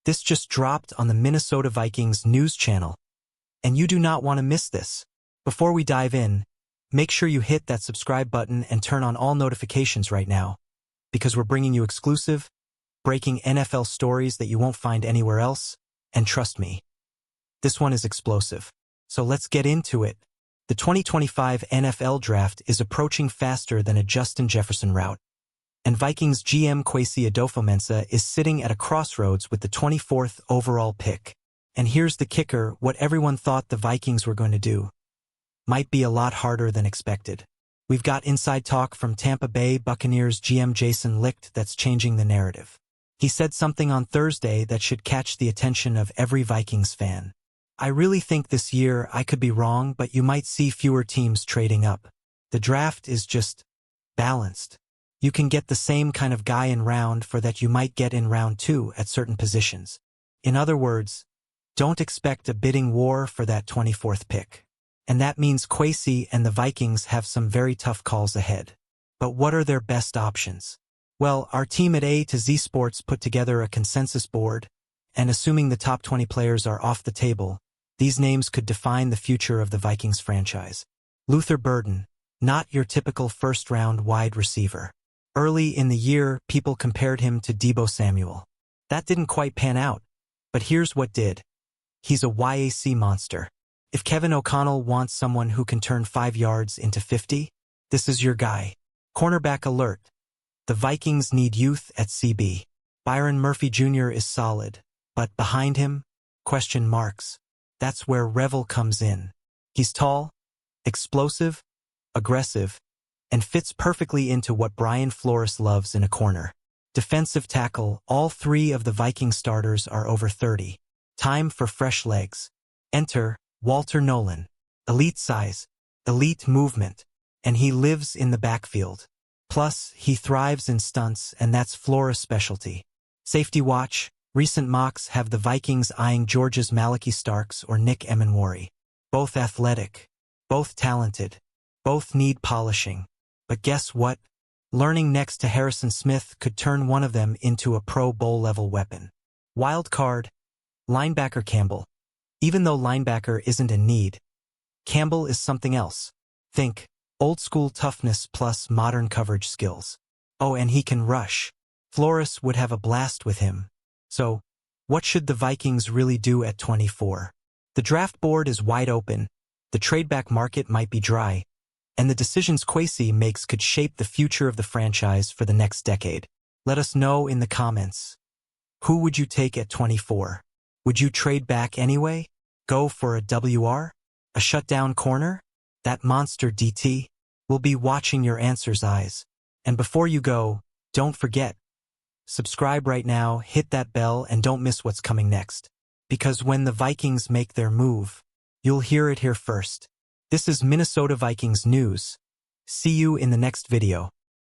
This just dropped on the Minnesota Vikings news channel, and you do not want to miss this. Before we dive in, make sure you hit that subscribe button and turn on all notifications right now, because we're bringing you exclusive, breaking NFL stories that you won't find anywhere else, and trust me, this one is explosive. So let's get into it. The 2025 NFL Draft is approaching faster than a Justin Jefferson route, and Vikings GM Kwesi Adofo-Mensah is sitting at a crossroads with the 24th overall pick. And here's the kicker: what everyone thought the Vikings were going to do might be a lot harder than expected. We've got inside talk from Tampa Bay Buccaneers GM Jason Licht that's changing the narrative. He said something on Thursday that should catch the attention of every Vikings fan. "I really think this year, I could be wrong, but you might see fewer teams trading up. The draft is just balanced. You can get the same kind of guy in round for that you might get in round 2 at certain positions. In other words, don't expect a bidding war for that 24th pick. And that means Kwesi and the Vikings have some very tough calls ahead. But what are their best options? Well, our team at A to Z Sports put together a consensus board, and assuming the top 20 players are off the table, these names could define the future of the Vikings franchise. Luther Burden, not your typical first-round wide receiver. Early in the year, people compared him to Deebo Samuel. That didn't quite pan out, but here's what did. He's a YAC monster. If Kevin O'Connell wants someone who can turn 5 yards into 50, this is your guy. Cornerback alert. The Vikings need youth at CB. Byron Murphy Jr. is solid, but behind him, question marks. That's where Revel comes in. He's tall, explosive, aggressive, and fits perfectly into what Brian Flores loves in a corner. Defensive tackle, all 3 of the Viking starters are over 30. Time for fresh legs. Enter Walter Nolan. Elite size, elite movement, and he lives in the backfield. Plus, he thrives in stunts, and that's Flores' specialty. Safety watch. Recent mocks have the Vikings eyeing Georgia's Malachi Starks or Nick Emenwari. Both athletic, both talented, both need polishing. But guess what? Learning next to Harrison Smith could turn one of them into a Pro Bowl-level weapon. Wild card. Linebacker Campbell. Even though linebacker isn't a need, Campbell is something else. Think old-school toughness plus modern coverage skills. Oh, and he can rush. Flores would have a blast with him. So, what should the Vikings really do at 24? The draft board is wide open, the trade-back market might be dry, and the decisions Kwesi makes could shape the future of the franchise for the next decade. Let us know in the comments. Who would you take at 24? Would you trade back anyway? Go for a WR? A shutdown corner? That monster DT? We'll be watching your answers, eyes. And before you go, don't forget, subscribe right now, hit that bell, and don't miss what's coming next. Because when the Vikings make their move, you'll hear it here first. This is Minnesota Vikings News. See you in the next video.